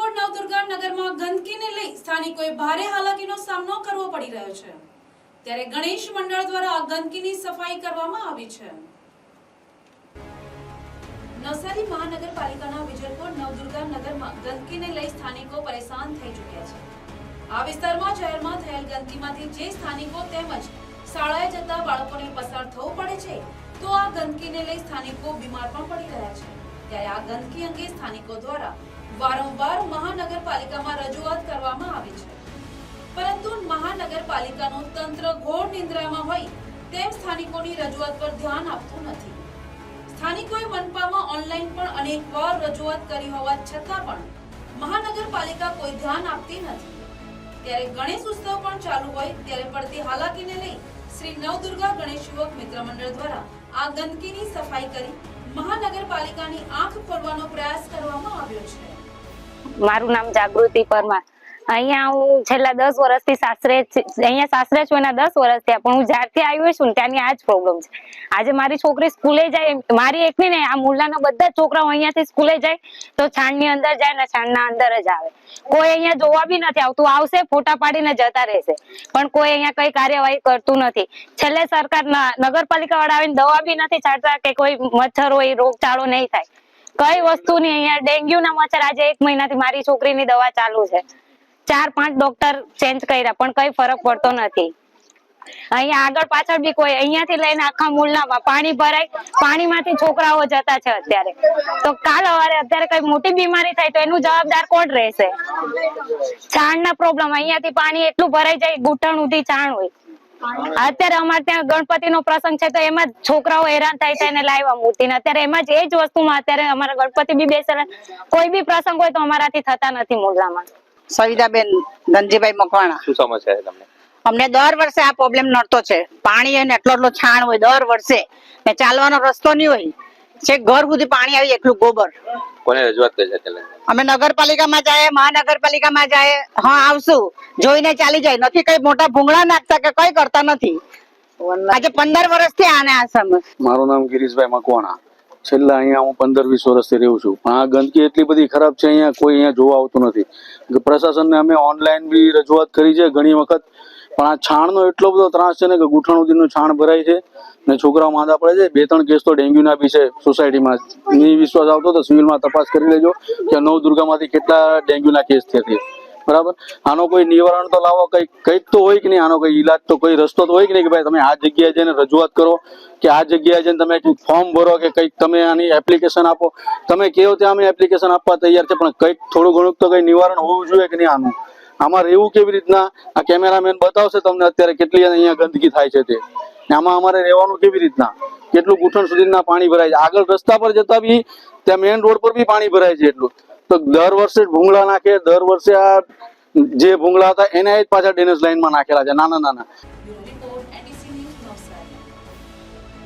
વિજલપુર નવદુર્ગા નગરમાં ગંદકીને લઈ સ્થાનિકોએ ભારે હાલાકીનો સામનો કરવો પડી રહ્યો છે। ત્યારે ગણેશ મંડળ દ્વારા ગંદકીની સફાઈ કરવામાં આવી છે। નવસારી મહાનગરપાલિકાના વિજલપુર નવદુર્ગા નગરમાં ગંદકીને લઈ સ્થાનિકો પરેશાન થઈ ચૂક્યા છે। આ વિસ્તારમાં જાહેરમાં થયેલ ગંદકીમાંથી જે સ્થાનિકો તેમજ શાળાએ જતા બાળકોને પસાર થવું પડે છે, તો આ ગંદકીને લઈ સ્થાનિકો બીમાર પણ પડી રહ્યા છે। ત્યારે આ ગંદકી અંગે સ્થાનિકો દ્વારા વારંવાર મહાનગરપાલિકામાં રજૂઆત કરવામાં આવી છે, પરંતુ મહાનગરપાલિકાનું તંત્ર ઘોર નિંદ્રામાં હોય તેમ સ્થાનિકોની રજૂઆત પર ધ્યાન આપતું નથી। સ્થાનિકોએ મનપામાં ઓનલાઈન પણ અનેકવાર રજૂઆત કરી હોવા છતાં પણ મહાનગરપાલિકા કોઈ ધ્યાન આપતી નથી। ત્યારે ગણેશ ઉત્સવ પણ ચાલુ હોય ત્યારે પડતી હાલાકીને લઈ શ્રી નવદુર્ગા ગણેશ યુવક મિત્ર મંડળ દ્વારા આ ગંદકીની સફાઈ કરી મહાનગરપાલિકાની આંખ ખોલવાનો પ્રયાસ કરવામાં આવ્યો છે। મારું નામ જાગૃતિ પરમાર। અહીંયા હું છેલ્લા 10 વર્ષથી સાસરે છું, એના 10 વર્ષ થયા, પણ હું જ્યારથી આવી છું ને ત્યાંની આ જ પ્રોબ્લેમ છે। આજે મારી છોકરી સ્કૂલે જાય, મારી એકની ને આ મુલ્લાના બધા છોકરાઓ અહીંયાથી સ્કૂલે જાય તો છાણની અંદર જાય ને છાણના અંદર જ આવે। કોઈ અહીંયા જોવા બી નથી આવતું, આવશે ફોટા પાડીને જતા રહેશે, પણ કોઈ અહીંયા કઈ કાર્યવાહી કરતું નથી। છેલ્લે સરકાર નગરપાલિકા વાળા આવીને દવા બી નથી છાંટતા કે કોઈ મચ્છર હોય રોગચાળો નહીં થાય, કઈ વસ્તુની અહીંયા ડેન્ગ્યુ ના મચ્છર આજે 1 મહિનાથી મારી છોકરીની દવા ચાલુ છે, 4-5 ડોક્ટર ચેન્જ કર્યા પણ કઈ ફરક પડતો નથી। અહીંયા આગળ પાછળ બી કોઈ, અહીંયાથી લઈને આખા મુલ્લામાં પાણી ભરાય, પાણીમાંથી છોકરાઓ જતા છે અત્યારે, તો કાલ સવારે અત્યારે કઈ મોટી બીમારી થાય તો એનું જવાબદાર કોણ રહેશે? છાણના પ્રોબ્લેમ, અહીંયાથી પાણી એટલું ભરાઈ જાય ઘૂંટણ સુધી છાણ હોય। અત્યારે અમારે ત્યાં ગણપતિનો પ્રસંગ છે તો એમાં જ છોકરાઓ હેરાન થાય છે અને લાવ્યા મૂર્તિ ને અત્યારે એમાં જ એ જ વસ્તુમાં અત્યારે અમારા ગણપતિ બી બેસેલા, કોઈ બી પ્રસંગ હોય તો અમારાથી થતા નથી મુલ્લામાં। સવિતાબેન ધનજીભાઈ મકવાણા। શું સમસ્યા છે તમને? અમને દર વર્ષે આ પ્રોબ્લેમ નડતો છે, પાણી અને એટલો છાણ હોય દર વર્ષે ને ચાલવાનો રસ્તો નહીં હોય, છે ઘર સુધી પાણી આવી એટલું ગોબર। કોને રજૂઆત કરી છે એટલે? અમે નગરપાલિકામાં જાય, મહાનગરપાલિકામાં જાય, હા આવશું જોઈને ચાલી જાય, નથી કઈ મોટા ભૂંગળા નાખતા કે કઈ કરતા નથી। આજે 15 વર્ષથી આને આ સમસ્યા। મારું નામ ગિરીશભાઈ મકવાણા। છેલ્લા અહીંયા હું 15-20 વર્ષથી રહું છું, પણ આ ગંદકી એટલી બધી ખરાબ છે, અહીંયા કોઈ અહીંયા જોવા આવતું નથી। પ્રશાસનને અમે ઓનલાઈન બી રજૂઆત કરી છે ઘણી વખત, પણ આ છાણનો એટલો બધો ત્રાસ છે ને કે ઘૂંટણ સુધીનું છાણ ભરાય છે ને છોકરાઓ માંદા પડે છે। 2-3 કેસ તો ડેન્ગ્યુના બી છે સોસાયટીમાં, નહીં વિશ્વાસ આવતો તો સિવિલમાં તપાસ કરી લેજો કે નવદુર્ગામાંથી કેટલા ડેન્ગ્યુના કેસ થયા, બરાબર। આનો કોઈ નિવારણ તો લાવો, કંઈક તો હોય કે નહીં, આનો કોઈ ઈલાજ તો કોઈ રસ્તો તો હોય કે નહીં કે ભાઈ તમે આ જગ્યાએ જઈને રજૂઆત કરો કે આ જગ્યાએ જઈને તમે ફોર્મ ભરો કે કંઈક તમે આની એપ્લિકેશન આપો। તમે કહો ત્યાં અમે એપ્લિકેશન આપવા તૈયાર છે, પણ કંઈક થોડું ઘણું તો કંઈ નિવારણ હોવું જોઈએ કે નહીં આનું? આમાં રહેવું કેવી રીતના? આ કેમેરામેન બતાવશે તમને અત્યારે કેટલી અહીંયા ગંદકી થાય છે તે, આમાં અમારે રહેવાનું કેવી રીતના? કેટલું ઘૂંટણ સુધીના પાણી ભરાય છે, આગળ રસ્તા પર જતા બી ત્યાં મેઇન રોડ પર બી પાણી ભરાય છે એટલું। તો દર વર્ષે ભૂંગળા નાખે, દર વર્ષે આ જે ભૂંગળા હતા એના જ પાછા ડેનેજ લાઈનમાં નાખેલા છે નાના નાના।